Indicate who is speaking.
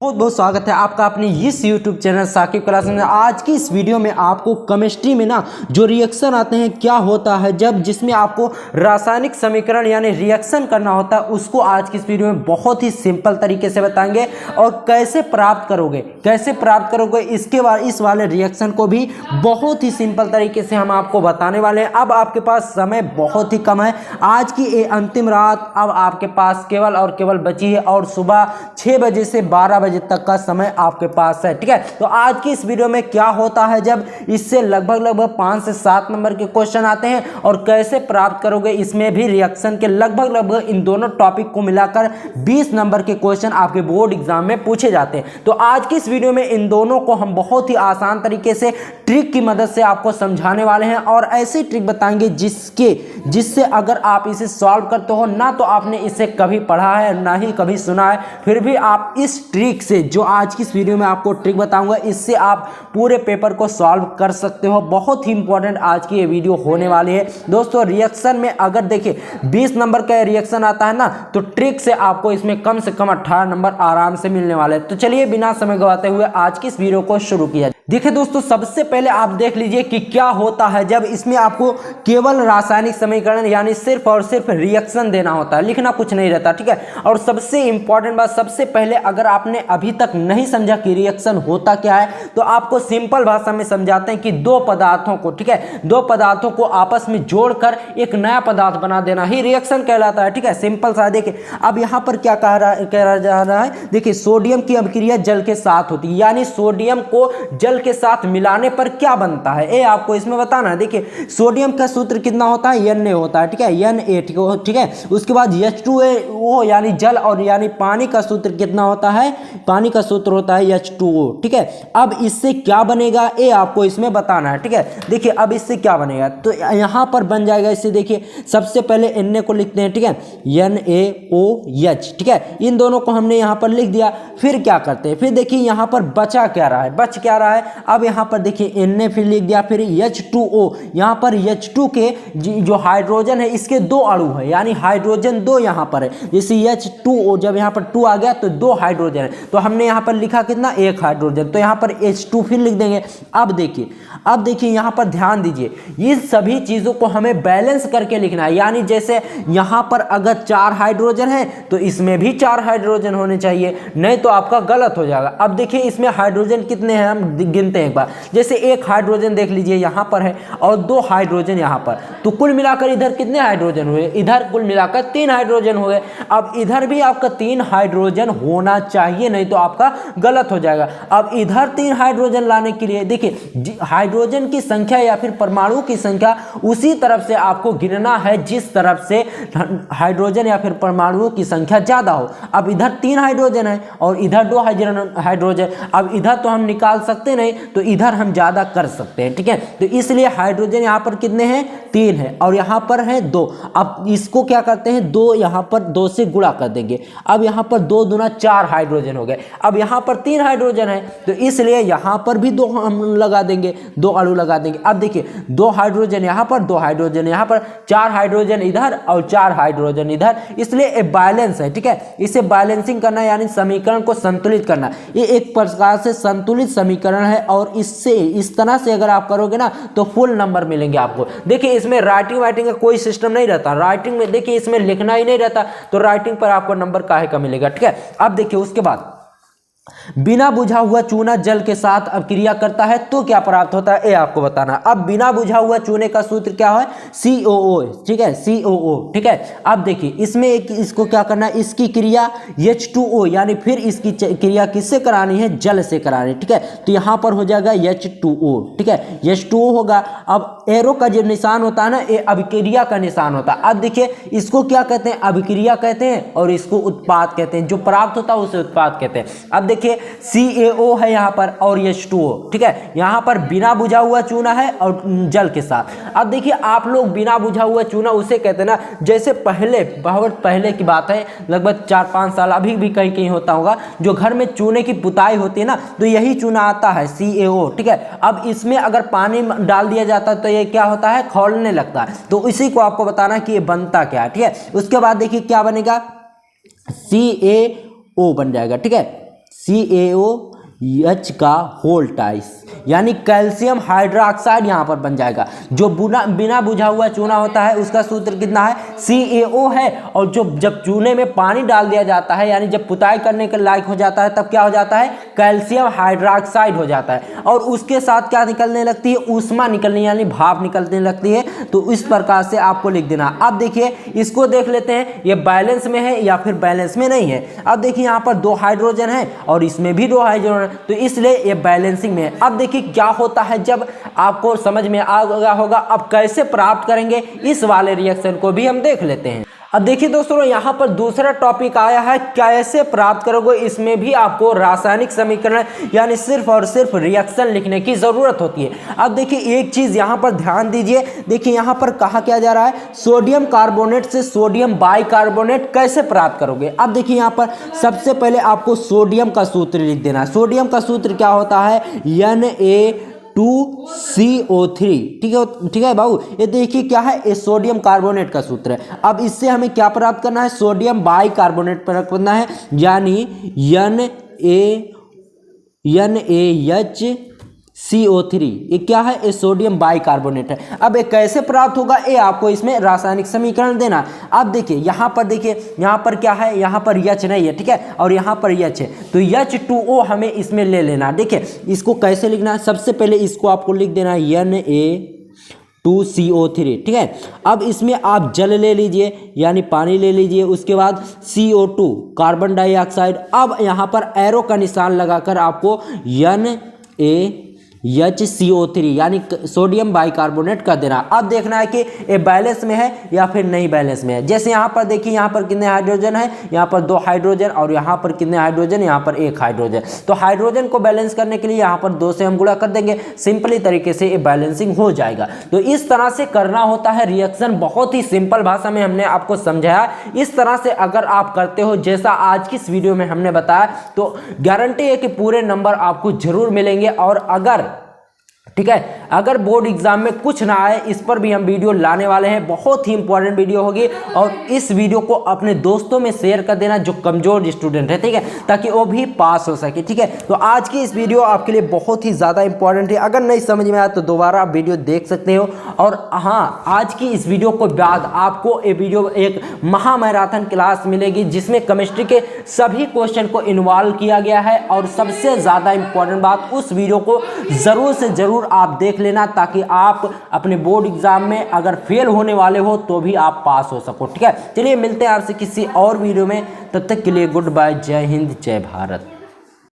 Speaker 1: बहुत बहुत स्वागत है आपका अपने इस YouTube चैनल साकिब क्लास में। आज की इस वीडियो में आपको केमिस्ट्री में ना जो रिएक्शन आते हैं क्या होता है जब जिसमें आपको रासायनिक समीकरण यानी रिएक्शन करना होता है उसको आज की इस वीडियो में बहुत ही सिंपल तरीके से बताएंगे और कैसे प्राप्त करोगे इसके बाद इस वाले रिएक्शन को भी बहुत ही सिंपल तरीके से हम आपको बताने वाले हैं। अब आपके पास समय बहुत ही कम है, आज की ये अंतिम रात अब आपके पास केवल और केवल बची है और सुबह 6 बजे से 12 बजे तक का समय आपके पास है। ठीक है, तो आज की इस वीडियो में क्या होता है जब इससे लगभग 5 से 7 नंबर के क्वेश्चन आते हैं और कैसे प्राप्त करोगे, इसमें भी रिएक्शन के लगभग इन दोनों टॉपिक को मिलाकर 20 नंबर के क्वेश्चन आपके बोर्ड एग्जाम में पूछे जाते हैं। तो आज की इस वीडियो में इन दोनों को हम बहुत ही आसान तरीके से ट्रिक की मदद से आपको समझाने वाले हैं और ऐसी ट्रिक बताएंगे जिससे अगर आप इसे सॉल्व करते हो ना तो आपने इसे कभी पढ़ा है ना ही कभी सुना है, फिर भी आप इस ट्रिक से जो आज की इस वीडियो में आपको ट्रिक बताऊंगा इससे आप पूरे पेपर को सॉल्व कर सकते हो। बहुत ही इंपॉर्टेंट आज की ये वीडियो होने वाली है दोस्तों। रिएक्शन में अगर देखिए 20 नंबर का रिएक्शन आता है ना तो ट्रिक से आपको इसमें कम से कम 18 नंबर आराम से मिलने वाले हैं। तो चलिए बिना समय गवाते हुए आज की इस वीडियो को शुरू किया। देखिए दोस्तों, सबसे पहले आप देख लीजिए कि क्या होता है जब इसमें आपको केवल रासायनिक समीकरण यानी सिर्फ और सिर्फ रिएक्शन देना होता है, लिखना कुछ नहीं रहता। ठीक है, और सबसे इंपॉर्टेंट बात, सबसे पहले अगर आपने अभी तक नहीं समझा कि रिएक्शन होता क्या है तो आपको सिंपल भाषा में समझाते हैं कि दो पदार्थों को, ठीक है, दो पदार्थों को आपस में जोड़कर एक नया पदार्थ बना देना ही रिएक्शन कहलाता है। ठीक है, सिंपल सा। देखिए अब यहां पर क्या कहा जा रहा है, देखिए सोडियम की अभिक्रिया जल के साथ होती है, यानी सोडियम को जल के साथ मिलाने पर क्या बनता है ये आपको इसमें बताना है। देखिए सोडियम का सूत्र कितना होता है, Na होता है। ठीक है, Na। ठीक है, उसके बाद H2O यानी जल और यानी पानी का सूत्र कितना होता है, पानी का सूत्र होता है H2O। ठीक है, अब इससे क्या बनेगा ये आपको इसमें बताना है। ठीक है, देखिए अब इससे क्या बनेगा तो यहां पर बन जाएगा, इससे देखिए सबसे पहले Na को लिखते हैं। ठीक है, NaOH। ठीक है, इन दोनों को हमने यहां पर लिख दिया। फिर क्या करते हैं, फिर देखिए यहां पर बच क्या रहा है। अब यहां पर देखिए Na फिर लिख दिया, फिर H2O, यहां पर H2 के जो हाइड्रोजन है इसके 2 अणु है, यानी हाइड्रोजन 2 यहां पर है। जैसे H2O जब यहां पर 2 आ गया तो 2 हाइड्रोजन है, तो हमने यहां पर लिखा कितना, 1 हाइड्रोजन, तो यहां पर H2 फिर लिख देंगे। अब देखिए यहां पर ध्यान दीजिए, ये सभी चीजों को हमें बैलेंस करके लिखना है, यानी जैसे यहां पर अगर 4 हाइड्रोजन है तो इसमें भी 4 हाइड्रोजन होने चाहिए, नहीं तो आपका गलत हो जाएगा। अब देखिए इसमें हाइड्रोजन कितने हैं हम गिनते हैं एक बार। जैसे 1 हाइड्रोजन देख लीजिए यहां पर है और 2 हाइड्रोजन यहां पर, तो कुल मिलाकर इधर कितने हाइड्रोजन हुए, इधर कुल मिलाकर 3 हाइड्रोजन हुए। अब इधर भी आपका 3 हाइड्रोजन होना चाहिए, नहीं तो आपका गलत हो जाएगा। अब इधर 3 हाइड्रोजन लाने के लिए देखिए हाइड्रोजन की संख्या या फिर परमाणु की संख्या उसी तरफ से आपको गिनना है जिस तरफ से हाइड्रोजन या फिर परमाणुओं की संख्या ज्यादा हो। अब इधर 3 हाइड्रोजन है और इधर 2 हाइड्रोजन, अब इधर तो हम निकाल सकते नहीं तो इधर हम ज्यादा कर सकते हैं। ठीक है, तो इसलिए हाइड्रोजन यहां पर कितने हैं, 3 है और यहां पर है 2। अब इसको क्या करते हैं, 2 यहां पर 2 से गुणा कर देंगे। अब यहां पर 2 दूना 4 हाइड्रोजन हो गए। अब यहां पर 3 हाइड्रोजन है तो इसलिए यहां पर भी 2 हम लगा देंगे, 2 अणु लगा देंगे। अब देखिए 2 हाइड्रोजन यहां पर, 2 हाइड्रोजन यहां पर, 4 हाइड्रोजन इधर और 4 हाइड्रोजन इधर, इसलिए बैलेंस है। ठीक है, इसे बैलेंसिंग करना यानी समीकरण को संतुलित करना, ये एक प्रकार से संतुलित समीकरण है और इससे इस तरह से अगर आप करोगे ना तो फुल नंबर मिलेंगे आपको। देखिए इसमें राइटिंग का कोई सिस्टम नहीं रहता, राइटिंग में देखिए इसमें लिखना ही नहीं रहता, तो राइटिंग पर आपको नंबर काहे का मिलेगा। ठीक है, अब देखिए उसके बाद बिना बुझा हुआ चूना जल के साथ अभिक्रिया करता है तो क्या प्राप्त होता है ये आपको बताना। अब बिना बुझा हुआ चूने का सूत्र क्या है, COO। ठीक है, COO। ठीक है, अब देखिए इसमें इसको क्या करना है, इसकी क्रिया H2O यानी फिर इसकी क्रिया किससे करानी है, जल से करानी है। ठीक है, तो यहां पर हो जाएगा H2O। ठीक है, H2O होगा। अब एरो का जो निशान होता है ना ये अभिक्रिया का निशान होता है। अब देखिए इसको क्या कहते हैं, अभिक्रिया कहते हैं और इसको उत्पाद कहते हैं, जो प्राप्त होता है उसे उत्पाद कहते हैं। अब देखिए CaO है यहाँ पर और H2O। ठीक है, यहाँ पर बिना बुझा हुआ चूना है और जल के साथ। अब देखिए आप लोग बिना बुझा हुआ चूना उसे कहते हैं ना, जैसे पहले बहुत पहले की बात है, लगभग 4-5 साल, अभी भी कहीं कहीं होता होगा, जो घर में चूने की पुताई होती है ना तो यही चूना आता है CaO। ठीक है, अब इसमें अगर पानी डाल दिया जाता है तो ये क्या होता है, खौलने लगता है, तो इसी को आपको बताना कि ये बनता क्या है। ठीक है, उसके बाद देखिए क्या बनेगा, CaO बन जाएगा। ठीक है, CaOH का होल टाइस, यानी कैल्शियम हाइड्रोक्साइड यहाँ पर बन जाएगा। जो बिना बुझा हुआ चूना होता है उसका सूत्र कितना है, CaO है। और जो जब चूने में पानी डाल दिया जाता है, यानी जब पुताई करने के लायक हो जाता है, तब क्या हो जाता है, कैल्शियम हाइड्रोक्साइड हो जाता है। और उसके साथ क्या निकलने लगती है, ऊष्मा निकलने, यानी भाप निकलने लगती है। तो इस प्रकार से आपको लिख देना। अब देखिए इसको देख लेते हैं, ये बैलेंस में है या फिर बैलेंस में नहीं है। अब देखिए यहाँ पर 2 हाइड्रोजन है और इसमें भी 2 हाइड्रोजन है, तो इसलिए ये बैलेंसिंग में है। अब देखिए क्या होता है, जब आपको समझ में आ गया होगा, अब कैसे प्राप्त करेंगे इस वाले रिएक्शन को भी हम देख लेते हैं। अब देखिए दोस्तों, यहाँ पर दूसरा टॉपिक आया है कैसे प्राप्त करोगे। इसमें भी आपको रासायनिक समीकरण यानी सिर्फ और सिर्फ रिएक्शन लिखने की जरूरत होती है। अब देखिए एक चीज यहाँ पर ध्यान दीजिए, देखिए यहाँ पर कहा क्या जा रहा है, सोडियम कार्बोनेट से सोडियम बाइकार्बोनेट कैसे प्राप्त करोगे। अब देखिए यहाँ पर सबसे पहले आपको सोडियम का सूत्र लिख देना है। सोडियम का सूत्र क्या होता है, Na2CO3। ठीक है बाबू, ये देखिए क्या है, ये सोडियम कार्बोनेट का सूत्र है। अब इससे हमें क्या प्राप्त करना है, सोडियम बाइकार्बोनेट प्राप्त करना है, यानी NaHCO3। ये क्या है, ये सोडियम बाइकार्बोनेट है। अब ये कैसे प्राप्त होगा, ये आपको इसमें रासायनिक समीकरण देना है। अब देखिए यहाँ पर क्या है, यहाँ पर H नहीं है, ठीक है, और यहाँ पर H है, तो H2O हमें इसमें ले लेना। देखिए इसको कैसे लिखना है, सबसे पहले इसको आपको लिख देना है Na2CO3। ठीक है, अब इसमें आप जल ले लीजिए, यानी पानी ले लीजिए, उसके बाद CO2 कार्बन डाइऑक्साइड। अब यहाँ पर एरो का निशान लगाकर आपको NaHCO3 यानी सोडियम बाइकार्बोनेट कर देना। अब देखना है कि ये बैलेंस में है या फिर नहीं बैलेंस में है। जैसे यहाँ पर देखिए, यहाँ पर कितने हाइड्रोजन है, यहाँ पर 2 हाइड्रोजन, और यहाँ पर कितने हाइड्रोजन, यहाँ पर 1 हाइड्रोजन। तो हाइड्रोजन को बैलेंस करने के लिए यहाँ पर 2 से हम गुणा कर देंगे, सिंपली तरीके से ये बैलेंसिंग हो जाएगा। तो इस तरह से करना होता है रिएक्शन, बहुत ही सिंपल भाषा में हमने आपको समझाया। इस तरह से अगर आप करते हो जैसा आज की इस वीडियो में हमने बताया, तो गारंटी है कि पूरे नंबर आपको जरूर मिलेंगे। और ठीक है, अगर बोर्ड एग्जाम में कुछ ना आए, इस पर भी हम वीडियो लाने वाले हैं, बहुत ही इंपॉर्टेंट वीडियो होगी। और इस वीडियो को अपने दोस्तों में शेयर कर देना जो कमजोर स्टूडेंट है, ठीक है, ताकि वो भी पास हो सके। ठीक है, तो आज की इस वीडियो आपके लिए बहुत ही ज़्यादा इंपॉर्टेंट है। अगर नहीं समझ में आया तो दोबारा आप वीडियो देख सकते हो। और हाँ, आज की इस वीडियो को बाद आपको ये वीडियो एक महामैराथन क्लास मिलेगी, जिसमें केमिस्ट्री के सभी क्वेश्चन को इन्वॉल्व किया गया है। और सबसे ज़्यादा इंपॉर्टेंट बात, उस वीडियो को ज़रूर से ज़रूर आप देख लेना, ताकि आप अपने बोर्ड एग्जाम में अगर फेल होने वाले हो तो भी आप पास हो सको। ठीक है, चलिए मिलते हैं आपसे किसी और वीडियो में, तब तक के लिए गुड बाय, जय हिंद, जय भारत।